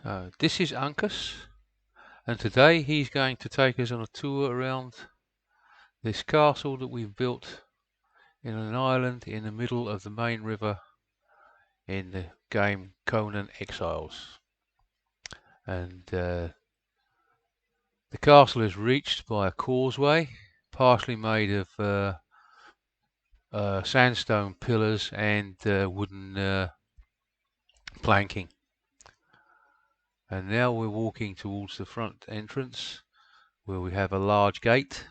So this is Uncas, and today he's going to take us on a tour around this castle that we've built in an island in the middle of the main river in the game Conan Exiles. And the castle is reached by a causeway, partially made of sandstone pillars and wooden planking. And now we're walking towards the front entrance, where we have a large gate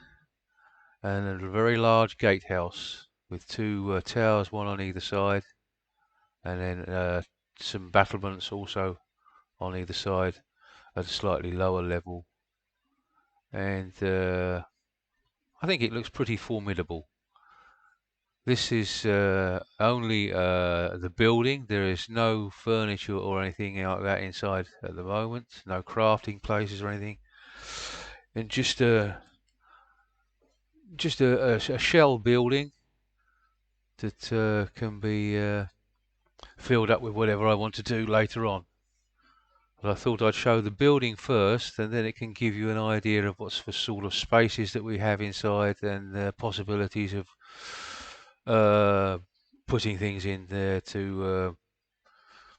and a very large gatehouse with two towers, one on either side, and then some battlements also on either side at a slightly lower level. And I think it looks pretty formidable. This is only the building. There is no furniture or anything like that inside at the moment. No crafting places or anything. And just a shell building that can be filled up with whatever I want to do later on. But I thought I'd show the building first, and then it can give you an idea of what's the sort of spaces that we have inside and the possibilities of putting things in there to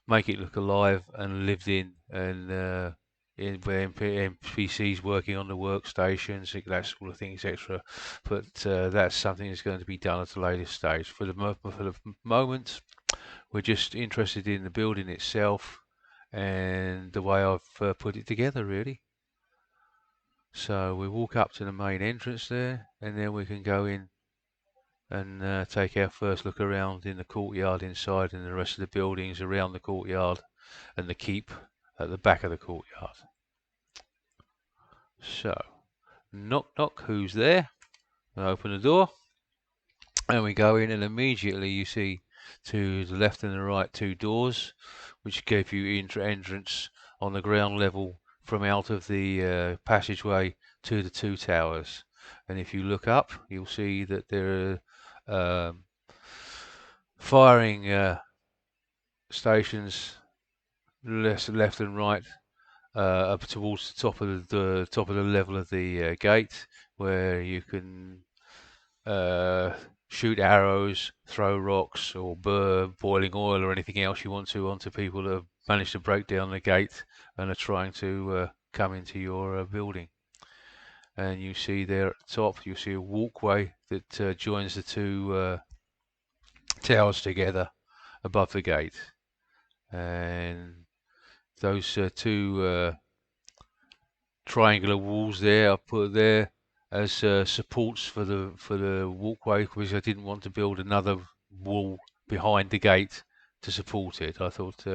make it look alive and lived in, and where NPCs working on the workstations, that sort of thing, etc. But that's something that's going to be done at a later stage. For the moment, we're just interested in the building itself and the way I've put it together, really. So we walk up to the main entrance there, and then we can go in and take our first look around in the courtyard inside and the rest of the buildings around the courtyard and the keep at the back of the courtyard. So, knock knock, who's there? I open the door and we go in, and immediately you see to the left and the right two doors which give you entrance on the ground level from out of the passageway to the two towers. And if you look up, you'll see that there are firing stations left and right up towards the top of the level of the gate, where you can shoot arrows, throw rocks, or boiling oil or anything else you want to onto people that have managed to break down the gate and are trying to come into your building. And you see there at the top, you see a walkway that joins the two towers together above the gate. And those two triangular walls there, I put there as supports for the walkway, because I didn't want to build another wall behind the gate to support it. I thought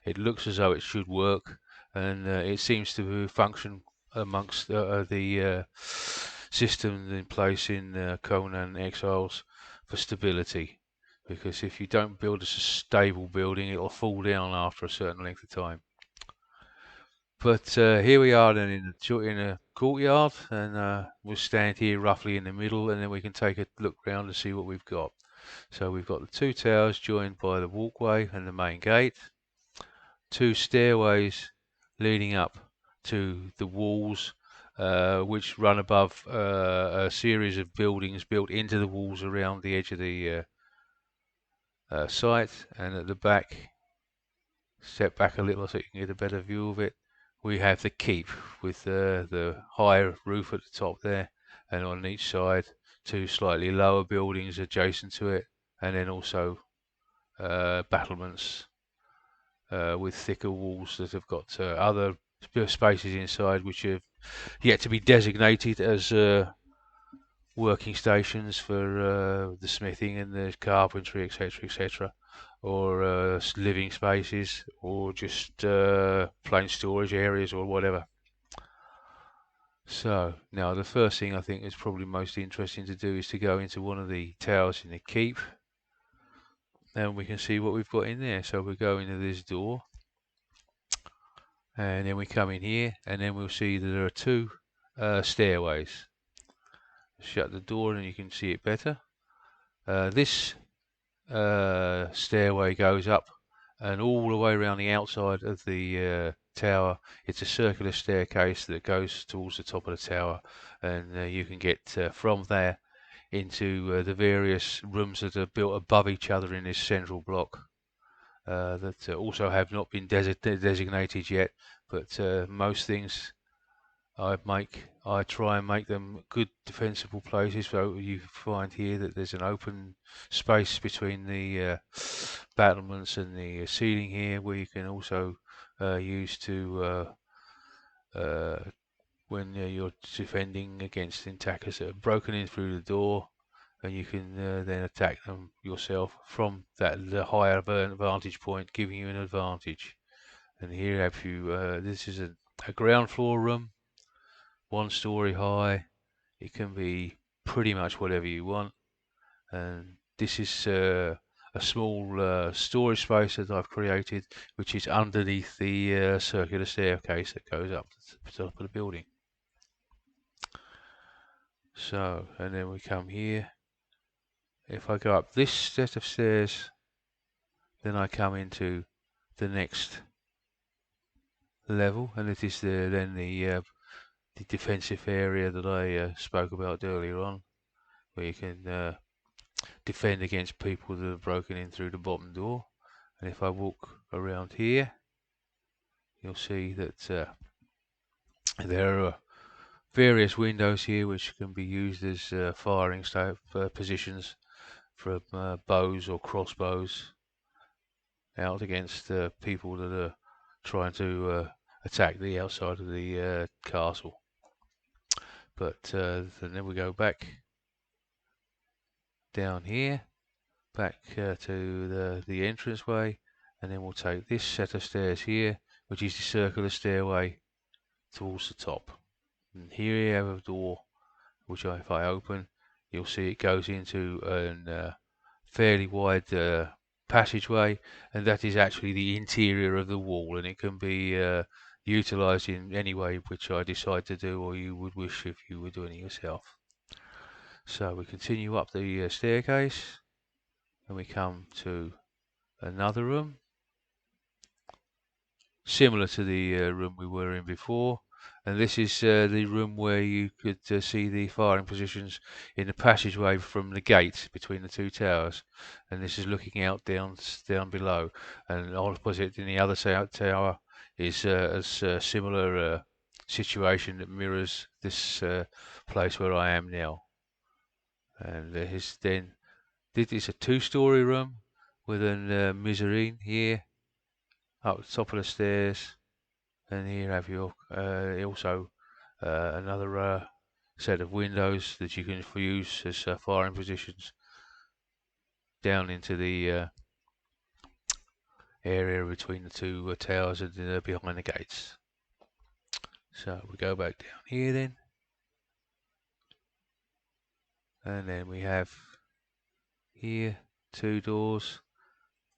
it looks as though it should work, and it seems to function amongst the systems in place in Conan Exiles for stability. Because if you don't build a stable building, it'll fall down after a certain length of time. But here we are then in a courtyard, and we'll stand here roughly in the middle, and then we can take a look round and see what we've got. So we've got the two towers joined by the walkway and the main gate, two stairways leading up to the walls, which run above a series of buildings built into the walls around the edge of the site. And at the back, step back a little so you can get a better view of it, we have the keep with the high roof at the top there, and on each side two slightly lower buildings adjacent to it, and then also battlements with thicker walls that have got other spaces inside which have yet to be designated as working stations for the smithing and the carpentry, etc., etc., or living spaces, or just plain storage areas or whatever. So now the first thing I think is probably most interesting to do is to go into one of the towers in the keep, and we can see what we've got in there. So we go into this door, and then we come in here, and then we'll see that there are two stairways. Shut the door and you can see it better. This stairway goes up and all the way around the outside of the tower. It's a circular staircase that goes towards the top of the tower, and you can get from there into the various rooms that are built above each other in this central block. That also have not been designated yet, but most things I try and make them good defensible places. So you find here that there's an open space between the battlements and the ceiling here, where you can also use to when you're defending against attackers that have broken in through the door, and you can then attack them yourself from the higher vantage point, giving you an advantage. And here have you, this is a ground floor room, 1 story high. It can be pretty much whatever you want. And this is a small storage space that I've created, which is underneath the circular staircase that goes up to the top of the building. So, and then we come here. If I go up this set of stairs, then I come into the next level, and it is then the defensive area that I spoke about earlier on, where you can defend against people that have broken in through the bottom door. And if I walk around here, you'll see that there are various windows here which can be used as firing positions from bows or crossbows out against people that are trying to attack the outside of the castle. But then we go back down here, back to the entranceway, and then we'll take this set of stairs here, which is the circular stairway towards the top. And here you have a door, which if I open, you'll see it goes into a fairly wide passageway, and that is actually the interior of the wall, and it can be utilized in any way which I decide to do, or you would wish if you were doing it yourself. So we continue up the staircase, and we come to another room, similar to the room we were in before. And this is the room where you could see the firing positions in the passageway from the gate between the two towers. And this is looking out down below. And opposite in the other tower is a similar situation that mirrors this place where I am now. And this is a 2-story room with a mezzanine here up the top of the stairs. And here have you also another set of windows that you can use as firing positions down into the area between the two towers and behind the gates. So we go back down here then, and then we have here 2 doors.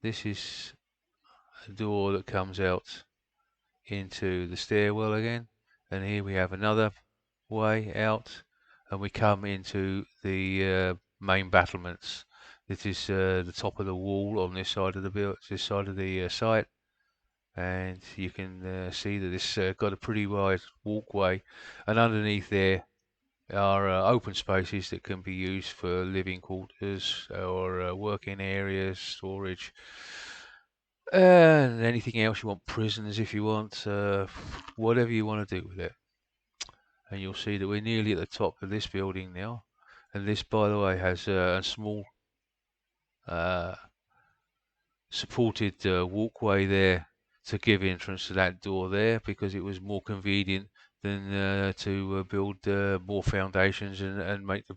This is a door that comes out into the stairwell again, and here we have another way out, and we come into the main battlements. This is the top of the wall on this side of the site, and you can see that this got a pretty wide walkway, and underneath there are open spaces that can be used for living quarters or working areas, storage, and anything else you want, prisons if you want, whatever you want to do with it. And you'll see that we're nearly at the top of this building now, and this, by the way, has a small supported walkway there to give entrance to that door there, because it was more convenient than to build more foundations and make the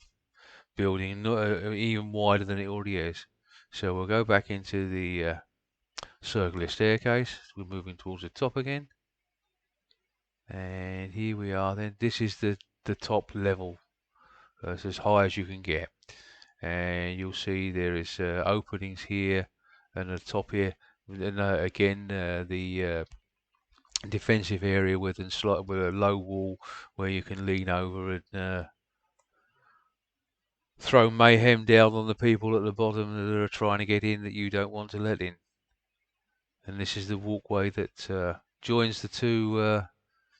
building not even wider than it already is. So we'll go back into the circular staircase. We're moving towards the top again, and here we are then. This is the top level. It's as high as you can get, and you'll see there is openings here and at the top here, and again the defensive area with a low wall where you can lean over and throw mayhem down on the people at the bottom that are trying to get in that you don't want to let in. And this is the walkway that joins the two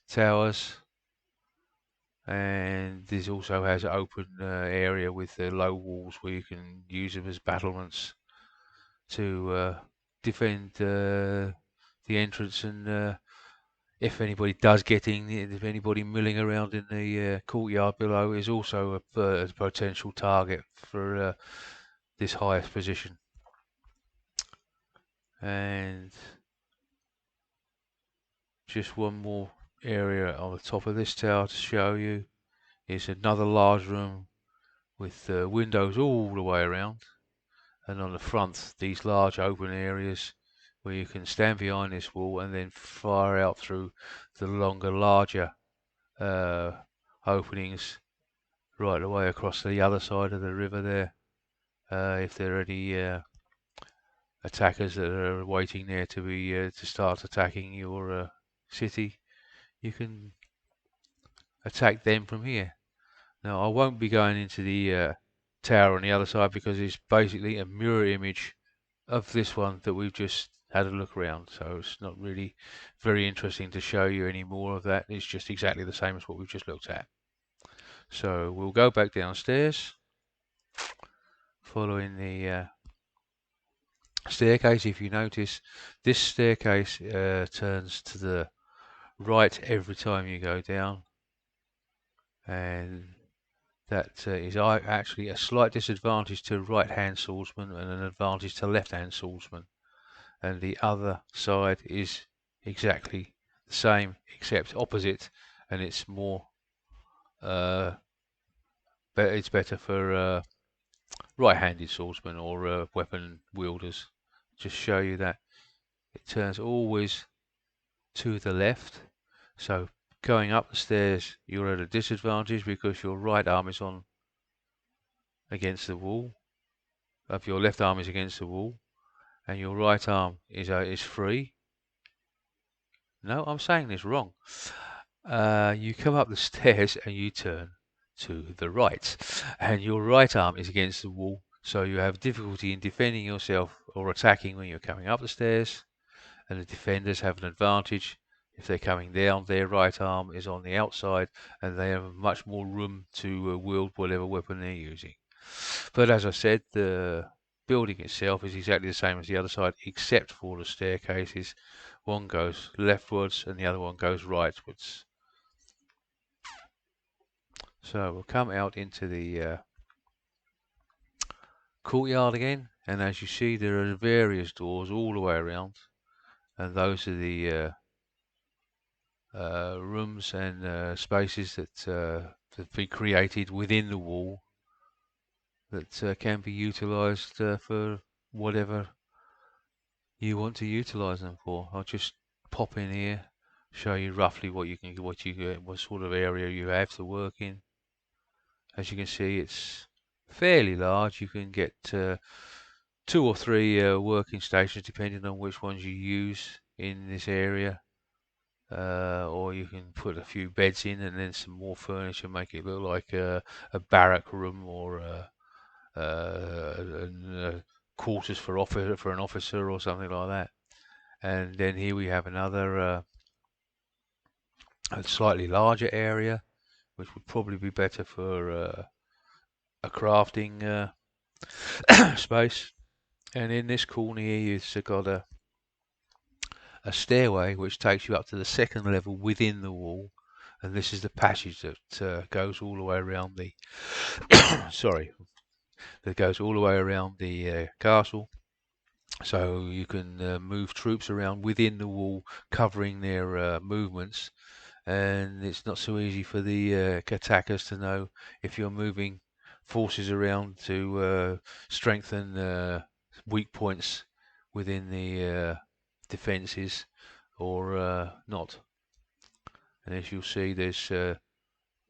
towers, and this also has an open area with low walls where you can use them as battlements to defend the entrance, and if anybody does get in, if anybody milling around in the courtyard below, is also a potential target for this highest position. And just one more area on the top of this tower to show you is another large room with windows all the way around, and on the front these large open areas where you can stand behind this wall and then fire out through the longer, larger openings right away across the other side of the river there. If there are any attackers that are waiting there to be to start attacking your city, you can attack them from here. Now I won't be going into the tower on the other side because it's basically a mirror image of this one that we've just had a look around, so it's not really very interesting to show you any more of that. It's just exactly the same as what we've just looked at. So we'll go back downstairs following the staircase. If you notice, this staircase turns to the right every time you go down, and that is actually a slight disadvantage to right-hand swordsman and an advantage to left-hand swordsman. And the other side is exactly the same except opposite, and it's more it's better for right-handed swordsmen or weapon wielders. Just show you that it turns always to the left, so going up the stairs you're at a disadvantage because your right arm is on against the wall, of your left arm is against the wall, and your right arm is free. No, I'm saying this wrong. You come up the stairs and you turn to the right, and your right arm is against the wall, so you have difficulty in defending yourself or attacking when you're coming up the stairs, and the defenders have an advantage. If they're coming down, their right arm is on the outside, and they have much more room to wield whatever weapon they're using. But as I said, the building itself is exactly the same as the other side, except for the staircases. One goes leftwards and the other one goes rightwards. So we'll come out into the courtyard again, and as you see, there are various doors all the way around, and those are the rooms and spaces that have been created within the wall that can be utilized for whatever you want to utilize them for. I'll just pop in here, show you roughly what sort of area you have to work in. As you can see, it's fairly large. You can get 2 or 3 working stations depending on which ones you use in this area, or you can put a few beds in and then some more furniture, make it look like a barrack room or quarters for an officer or something like that. And then here we have another a slightly larger area, which would probably be better for a crafting space. And in this corner here, you've got a stairway which takes you up to the second level within the wall, and this is the passage that goes all the way around the sorry, that goes all the way around the castle. So you can move troops around within the wall, covering their movements, and it's not so easy for the attackers to know if you're moving forces around to strengthen weak points within the defences or not. And as you'll see, there's 1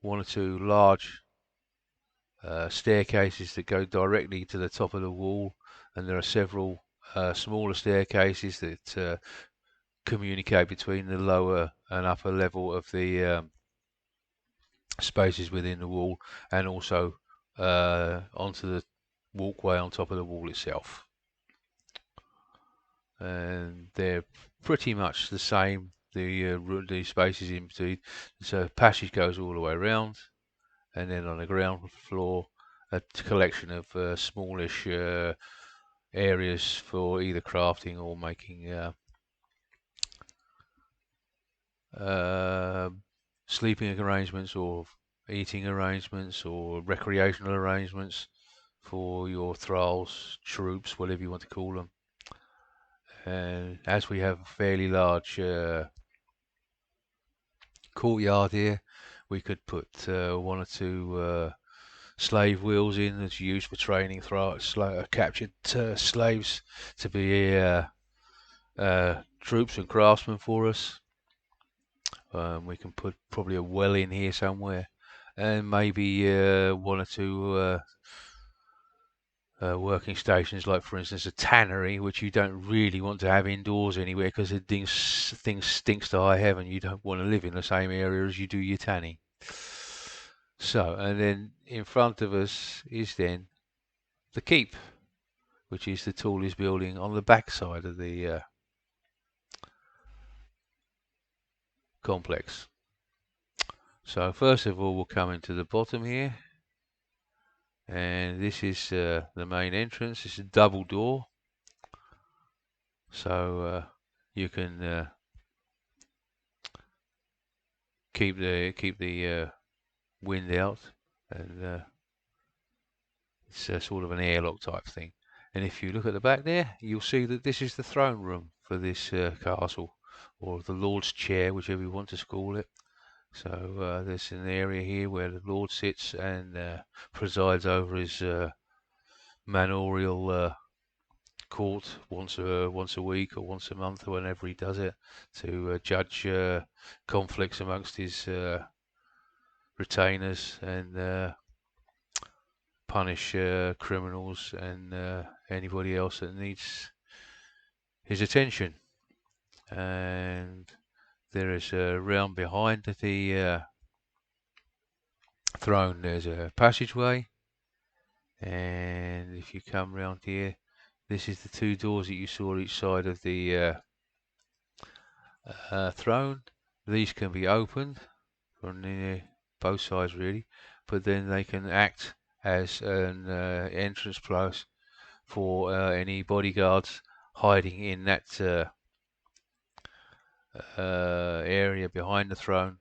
or 2 large staircases that go directly to the top of the wall, and there are several smaller staircases that communicate between the lower and upper level of the spaces within the wall, and also onto the walkway on top of the wall itself. And they're pretty much the same the spaces in between. So passage goes all the way around, and then on the ground floor, a collection of smallish areas for either crafting or making uh, sleeping arrangements or eating arrangements or recreational arrangements for your thralls, troops, whatever you want to call them. And as we have a fairly large courtyard here, we could put one or two slave wheels in that's used for training captured slaves to be troops and craftsmen for us. We can put probably a well in here somewhere, and maybe one or two working stations, like for instance a tannery, which you don't really want to have indoors anywhere because the thing stinks to high heaven. You don't want to live in the same area as you do your tanning. So, and then in front of us is then the keep, which is the tallest building on the back side of the complex. So first of all, we'll come into the bottom here, and this is the main entrance. It's a double door, so you can keep the wind out, and it's a sort of an airlock type thing. And if you look at the back there, you'll see that this is the throne room for this castle, or the Lord's chair, whichever you want to call it. So there's an area here where the Lord sits and presides over his manorial court once a week or once a month or whenever he does it, to judge conflicts amongst his retainers and punish criminals and anybody else that needs his attention. And there is a round behind the throne, there's a passageway, and if you come round here, this is the two doors that you saw each side of the throne. These can be opened from both sides really, but then they can act as an entrance place for any bodyguards hiding in that area behind the throne,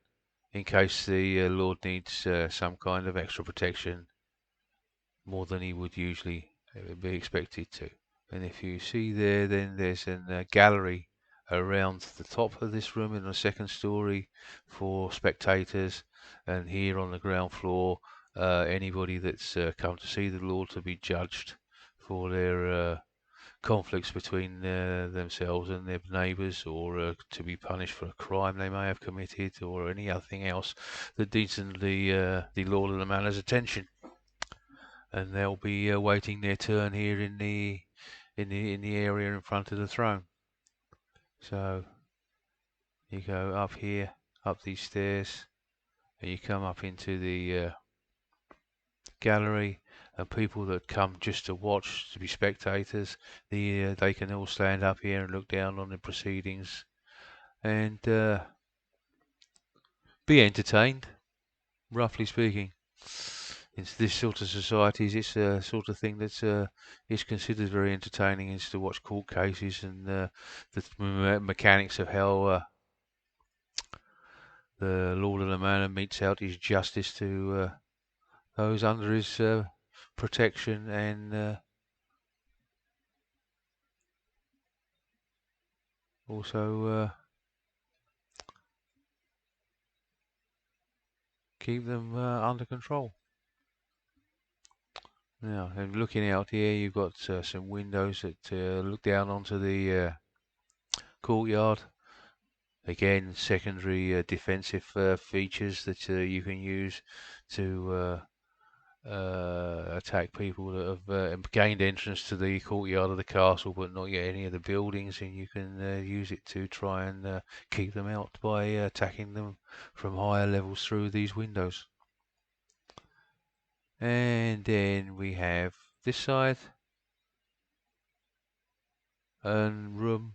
in case the Lord needs some kind of extra protection, more than he would usually be expected to. And if you see there, then there's a gallery around the top of this room in the second story for spectators, and here on the ground floor, anybody that's come to see the Lord to be judged for their conflicts between themselves and their neighbours, or to be punished for a crime they may have committed, or anything else that needs the Lord of the Manor's attention. And they'll be waiting their turn here in the area in front of the throne. So you go up here, up these stairs, and you come up into the gallery, and people that come just to watch, to be spectators, they can all stand up here and look down on the proceedings and be entertained, roughly speaking. In this sort of societies, it's a sort of thing that's is considered very entertaining, is to watch court cases and the mechanics of how the Lord of the Manor metes out his justice to those under his protection, and also keep them under control. Now, and looking out here, you've got some windows that look down onto the courtyard. Again, secondary defensive features that you can use to attack people that have gained entrance to the courtyard of the castle but not yet any of the buildings, and you can use it to try and keep them out by attacking them from higher levels through these windows. And then we have this side, and room,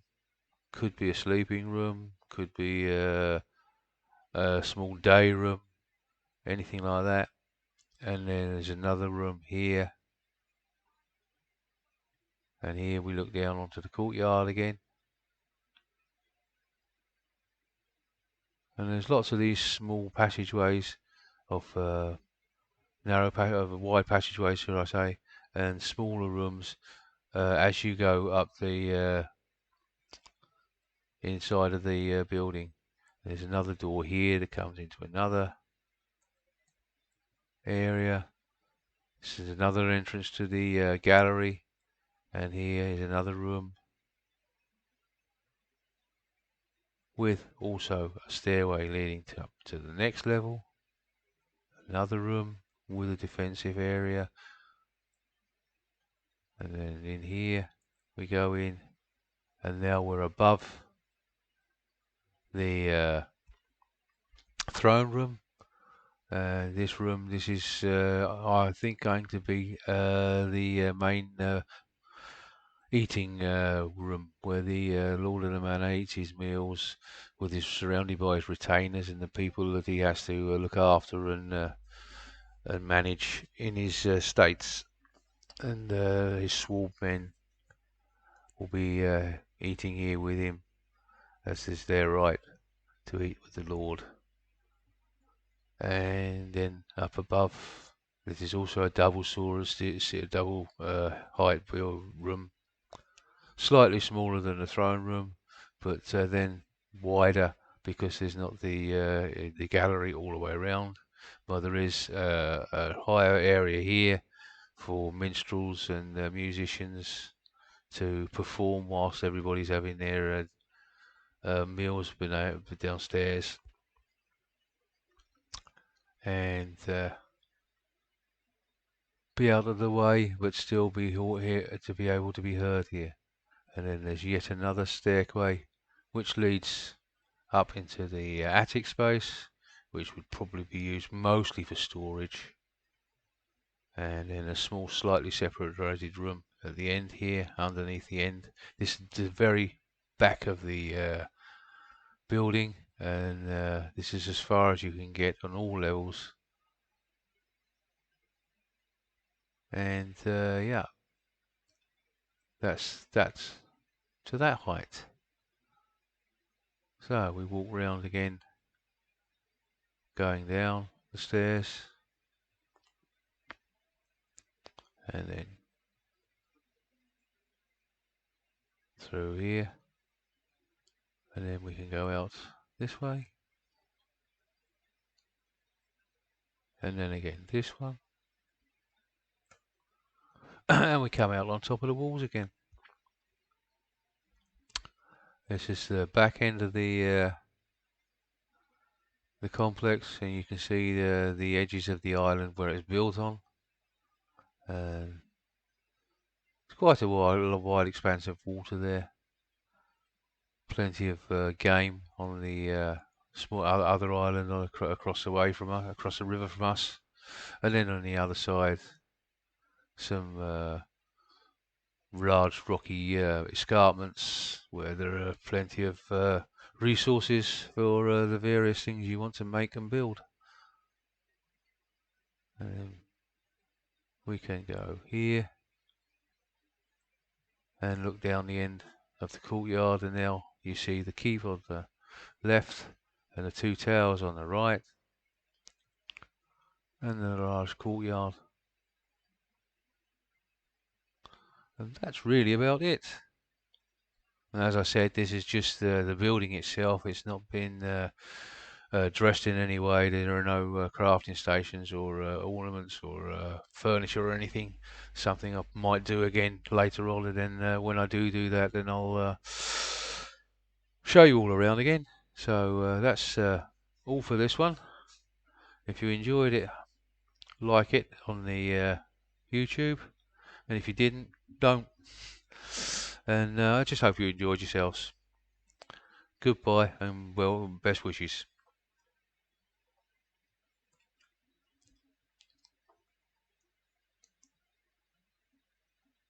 could be a sleeping room, could be a small day room, anything like that. And then there's another room here, and here we look down onto the courtyard again. And there's lots of these small passageways of wide passageways, should I say, and smaller rooms as you go up the inside of the building. There's another door here that comes into another area. This is another entrance to the gallery, and here is another room with also a stairway leading up to the next level. Another room with a defensive area, and then in here we go in, and now we're above the throne room. This is I think going to be the main eating room where the Lord of the Manor eats his meals, with his surrounded by his retainers and the people that he has to look after and manage in his states. And his sword men will be eating here with him, as is their right to eat with the Lord. And then up above, this is also a double double height room, slightly smaller than the throne room, but then wider because there's not the gallery all the way around. But there is a higher area here for minstrels and musicians to perform whilst everybody's having their meals downstairs. And be out of the way, but still be here to be able to be heard here. And then there's yet another stairway which leads up into the attic space, which would probably be used mostly for storage. And then a small, slightly separated room at the end here, underneath the end. This is the very back of the building, and this is as far as you can get on all levels. And yeah, that's to that height. So we walk round again, going down the stairs, and then through here, and then we can go out this way, and then again this one, and we come out on top of the walls again. This is the back end of the complex, and you can see the edges of the island where it's built on. It's quite a wide expanse of water there. Plenty of game on the small other island across the way from us, across the river from us, and then on the other side, some large rocky escarpments where there are plenty of resources for the various things you want to make and build. And we can go here and look down the end of the courtyard, and now you see the keep on the left and the two towers on the right, and the large courtyard. And that's really about it. And as I said, this is just the building itself. It's not been dressed in any way. There are no crafting stations or ornaments or furniture or anything. Something I might do again later on, and then when I do that, then I'll show you all around again. So that's all for this one. If you enjoyed it, like it on the YouTube, and if you didn't, don't. And I just hope you enjoyed yourselves. Goodbye, and well, best wishes.